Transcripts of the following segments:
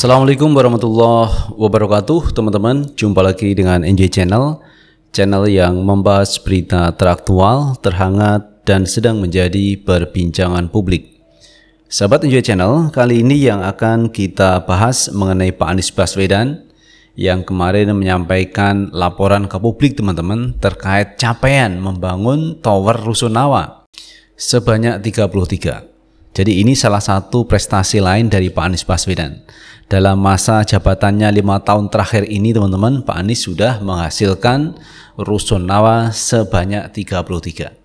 Assalamualaikum warahmatullahi wabarakatuh teman-teman. Jumpa lagi dengan NJ Channel, channel yang membahas berita teraktual, terhangat, dan sedang menjadi perbincangan publik. Sahabat NJ Channel, kali ini yang akan kita bahas mengenai Pak Anies Baswedan yang kemarin menyampaikan laporan ke publik teman-teman terkait capaian membangun Tower Rusunawa sebanyak 33. Jadi ini salah satu prestasi lain dari Pak Anies Baswedan. Dalam masa jabatannya 5 tahun terakhir ini teman-teman, Pak Anies sudah menghasilkan Rusunawa sebanyak 33.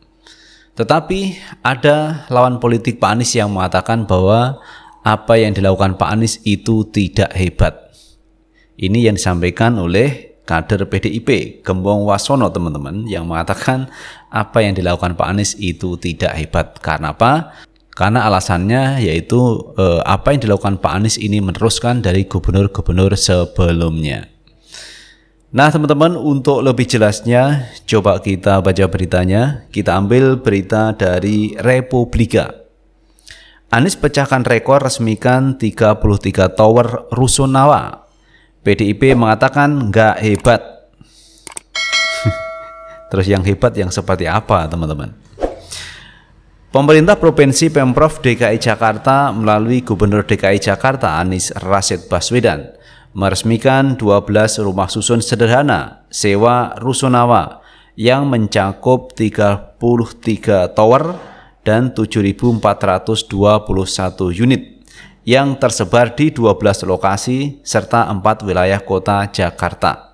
Tetapi ada lawan politik Pak Anies yang mengatakan bahwa apa yang dilakukan Pak Anies itu tidak hebat. Ini yang disampaikan oleh kader PDIP, Gembong Wasono teman-teman, yang mengatakan apa yang dilakukan Pak Anies itu tidak hebat. Karena apa? Karena alasannya yaitu apa yang dilakukan Pak Anies ini meneruskan dari gubernur-gubernur sebelumnya. Nah teman-teman, untuk lebih jelasnya coba kita baca beritanya. Kita ambil berita dari Republika. Anies pecahkan rekor resmikan 33 tower Rusunawa. PDIP mengatakan nggak hebat. Terus yang hebat yang seperti apa teman-teman? Pemerintah Provinsi Pemprov DKI Jakarta melalui Gubernur DKI Jakarta Anies Rashid Baswedan meresmikan 12 rumah susun sederhana sewa Rusunawa yang mencakup 33 tower dan 7.421 unit yang tersebar di 12 lokasi serta 4 wilayah kota Jakarta.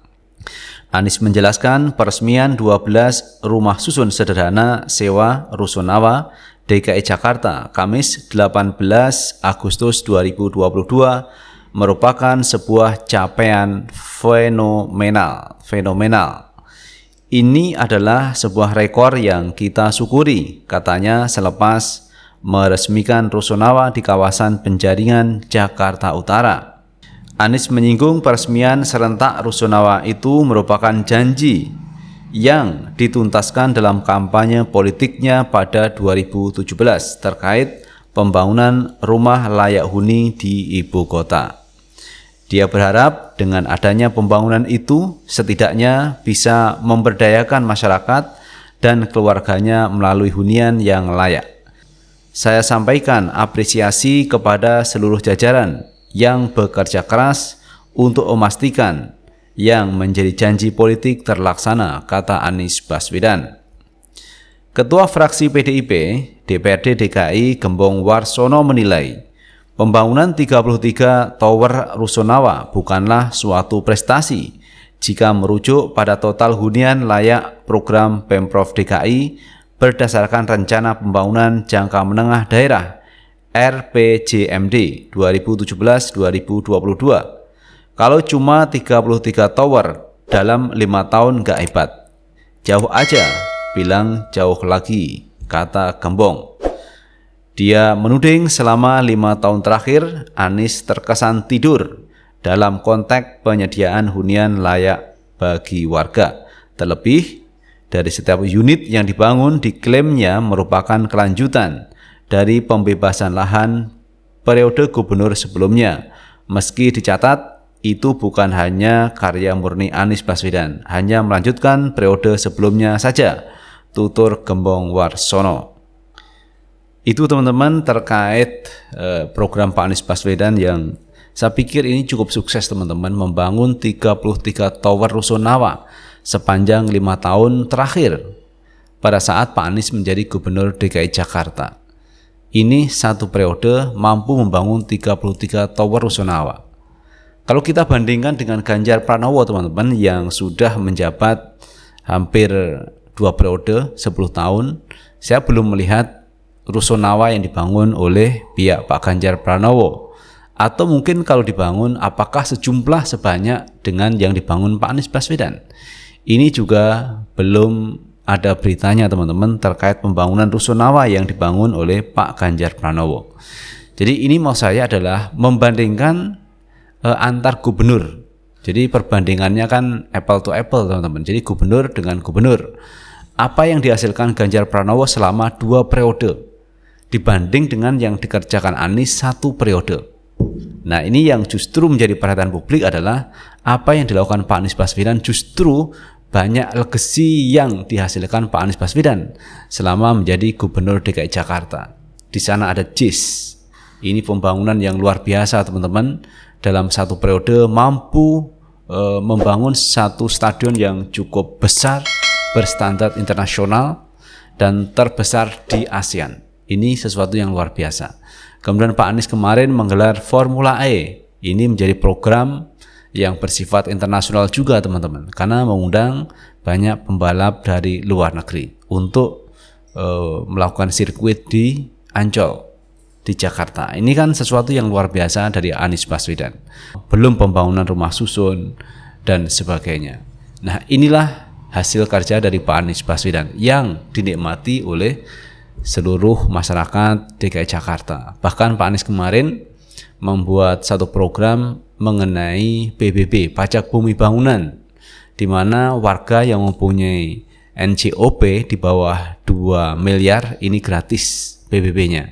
Anies menjelaskan peresmian 12 rumah susun sederhana sewa Rusunawa DKI Jakarta Kamis 18 Agustus 2022 merupakan sebuah capaian fenomenal. Ini adalah sebuah rekor yang kita syukuri, katanya selepas meresmikan Rusunawa di kawasan Penjaringan, Jakarta Utara. Anies menyinggung peresmian serentak Rusunawa itu merupakan janji yang dituntaskan dalam kampanye politiknya pada 2017 terkait pembangunan rumah layak huni di ibu kota. Dia berharap dengan adanya pembangunan itu setidaknya bisa memberdayakan masyarakat dan keluarganya melalui hunian yang layak. Saya sampaikan apresiasi kepada seluruh jajaran yang bekerja keras untuk memastikan yang menjadi janji politik terlaksana, kata Anies Baswedan. Ketua fraksi PDIP DPRD DKI Gembong Warsono menilai pembangunan 33 tower Rusunawa bukanlah suatu prestasi jika merujuk pada total hunian layak program Pemprov DKI berdasarkan rencana pembangunan jangka menengah daerah RPJMD 2017-2022. Kalau cuma 33 tower dalam 5 tahun nggak hebat. Jauh aja, bilang jauh lagi, kata Gembong. Dia menuding selama 5 tahun terakhir Anies terkesan tidur dalam konteks penyediaan hunian layak bagi warga. Terlebih dari setiap unit yang dibangun diklaimnya merupakan kelanjutan dari pembebasan lahan periode gubernur sebelumnya. Meski dicatat itu bukan hanya karya murni Anies Baswedan, hanya melanjutkan periode sebelumnya saja, tutur Gembong Warsono. Itu teman-teman terkait program Pak Anies Baswedan yang saya pikir ini cukup sukses teman-teman, membangun 33 tower Rusunawa sepanjang 5 tahun terakhir pada saat Pak Anies menjadi Gubernur DKI Jakarta. Ini satu periode mampu membangun 33 tower Rusunawa. Kalau kita bandingkan dengan Ganjar Pranowo teman-teman yang sudah menjabat hampir 2 periode 10 tahun, saya belum melihat Rusunawa yang dibangun oleh pihak Pak Ganjar Pranowo. Atau mungkin kalau dibangun apakah sejumlah sebanyak dengan yang dibangun Pak Anies Baswedan. Ini juga belum ada beritanya teman-teman terkait pembangunan Rusunawa yang dibangun oleh Pak Ganjar Pranowo. Jadi ini mau saya adalah membandingkan antar gubernur. Jadi perbandingannya kan apple to apple teman-teman. Jadi gubernur dengan gubernur. Apa yang dihasilkan Ganjar Pranowo selama 2 periode dibanding dengan yang dikerjakan Anies 1 periode. Nah, ini yang justru menjadi perhatian publik adalah apa yang dilakukan Pak Anies Baswedan. Justru banyak legacy yang dihasilkan Pak Anies Baswedan selama menjadi Gubernur DKI Jakarta. Di sana ada JIS. Ini pembangunan yang luar biasa, teman-teman. Dalam satu periode mampu membangun satu stadion yang cukup besar, berstandar internasional, dan terbesar di ASEAN. Ini sesuatu yang luar biasa. Kemudian Pak Anies kemarin menggelar Formula E. Ini menjadi program yang bersifat internasional juga, teman-teman, karena mengundang banyak pembalap dari luar negeri untuk melakukan sirkuit di Ancol, di Jakarta. Ini kan sesuatu yang luar biasa dari Anies Baswedan. Belum pembangunan rumah susun dan sebagainya. Nah, inilah hasil kerja dari Pak Anies Baswedan yang dinikmati oleh seluruh masyarakat DKI Jakarta. Bahkan Pak Anies kemarin membuat satu program mengenai PBB, pajak bumi bangunan, di mana warga yang mempunyai NJOP di bawah 2 miliar ini gratis PBB-nya.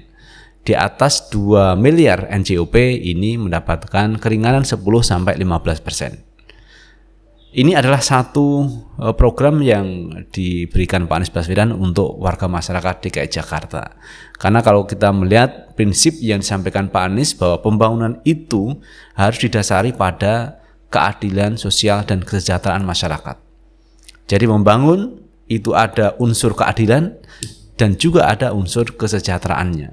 Di atas 2 miliar NJOP ini mendapatkan keringanan 10-15%. Ini adalah satu program yang diberikan Pak Anies Baswedan untuk warga masyarakat DKI Jakarta. Karena kalau kita melihat prinsip yang disampaikan Pak Anies bahwa pembangunan itu harus didasari pada keadilan sosial dan kesejahteraan masyarakat. Jadi membangun itu ada unsur keadilan dan juga ada unsur kesejahteraannya.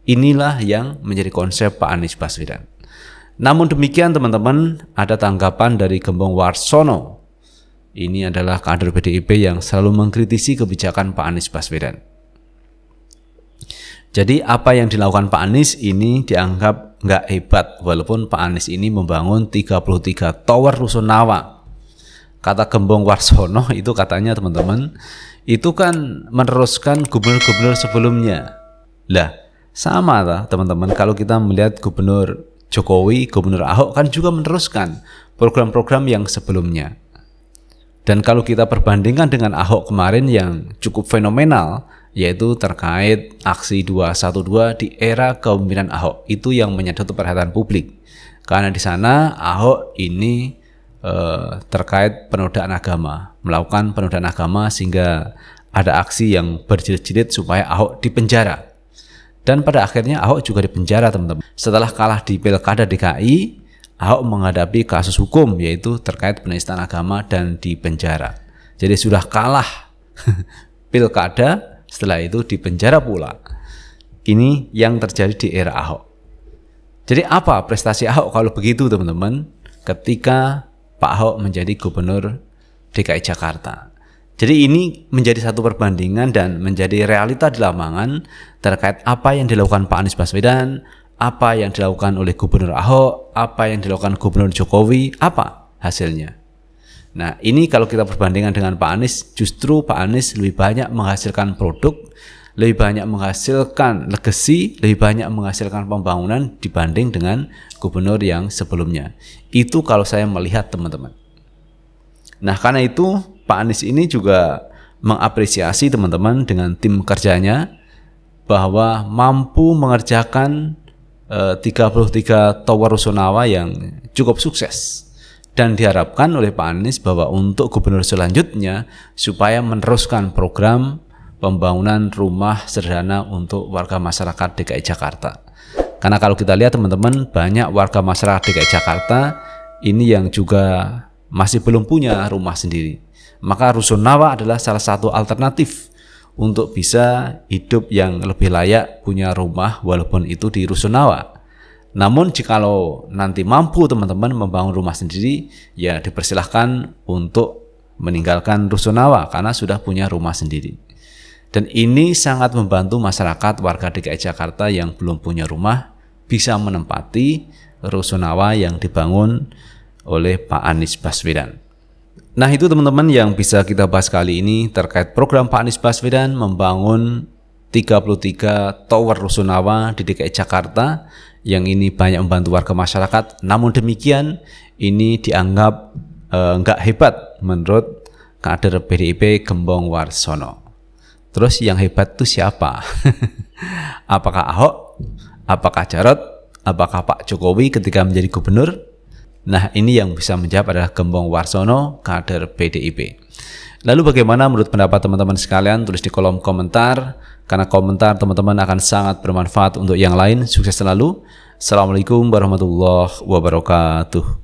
Inilah yang menjadi konsep Pak Anies Baswedan. Namun demikian, teman-teman, ada tanggapan dari Gembong Warsono. Ini adalah kader PDIP yang selalu mengkritisi kebijakan Pak Anies Baswedan. Jadi apa yang dilakukan Pak Anies ini dianggap nggak hebat, walaupun Pak Anies ini membangun 33 tower rusunawa. Kata Gembong Warsono itu katanya, teman-teman, itu kan meneruskan gubernur-gubernur sebelumnya. Lah, sama lah, teman-teman, kalau kita melihat Gubernur Jokowi, Gubernur Ahok kan juga meneruskan program-program yang sebelumnya. Dan kalau kita perbandingkan dengan Ahok kemarin yang cukup fenomenal, yaitu terkait aksi 212 di era kepemimpinan Ahok, itu yang menyedot perhatian publik. Karena di sana Ahok ini terkait penodaan agama, melakukan penodaan agama sehingga ada aksi yang berjilid-jilid supaya Ahok dipenjara. Dan pada akhirnya Ahok juga dipenjara, teman-teman. Setelah kalah di Pilkada DKI, Ahok menghadapi kasus hukum yaitu terkait penistaan agama dan dipenjara. Jadi sudah kalah Pilkada, setelah itu dipenjara pula. Ini yang terjadi di era Ahok. Jadi apa prestasi Ahok kalau begitu, teman-teman? Ketika Pak Ahok menjadi Gubernur DKI Jakarta. Jadi ini menjadi satu perbandingan dan menjadi realita di lapangan terkait apa yang dilakukan Pak Anies Baswedan, apa yang dilakukan oleh Gubernur Ahok, apa yang dilakukan Gubernur Jokowi, apa hasilnya. Nah, ini kalau kita perbandingan dengan Pak Anies, justru Pak Anies lebih banyak menghasilkan produk, lebih banyak menghasilkan legacy, lebih banyak menghasilkan pembangunan dibanding dengan gubernur yang sebelumnya. Itu kalau saya melihat, teman-teman. Nah, karena itu Pak Anies ini juga mengapresiasi, teman-teman, dengan tim kerjanya bahwa mampu mengerjakan 33 tower rusunawa yang cukup sukses. Dan diharapkan oleh Pak Anies bahwa untuk gubernur selanjutnya supaya meneruskan program pembangunan rumah sederhana untuk warga masyarakat DKI Jakarta. Karena kalau kita lihat, teman-teman, banyak warga masyarakat DKI Jakarta ini yang juga masih belum punya rumah sendiri. Maka rusunawa adalah salah satu alternatif untuk bisa hidup yang lebih layak, punya rumah walaupun itu di rusunawa. Namun jikalau nanti mampu, teman-teman, membangun rumah sendiri, ya dipersilahkan untuk meninggalkan rusunawa karena sudah punya rumah sendiri. Dan ini sangat membantu masyarakat warga DKI Jakarta yang belum punya rumah bisa menempati rusunawa yang dibangun oleh Pak Anies Baswedan. Nah, itu, teman-teman, yang bisa kita bahas kali ini terkait program Pak Anies Baswedan membangun 33 tower rusunawa di DKI Jakarta yang ini banyak membantu warga masyarakat. Namun demikian, ini dianggap nggak hebat menurut kader PDIP Gembong Warsono. Terus yang hebat itu siapa? Apakah Ahok? Apakah Jarot? apakah Pak Jokowi ketika menjadi gubernur? Nah, ini yang bisa menjawab adalah Gembong Warsono, kader PDIP. Lalu bagaimana menurut pendapat teman-teman sekalian? Tulis di kolom komentar, karena komentar teman-teman akan sangat bermanfaat untuk yang lain. Sukses selalu. Assalamualaikum warahmatullahi wabarakatuh.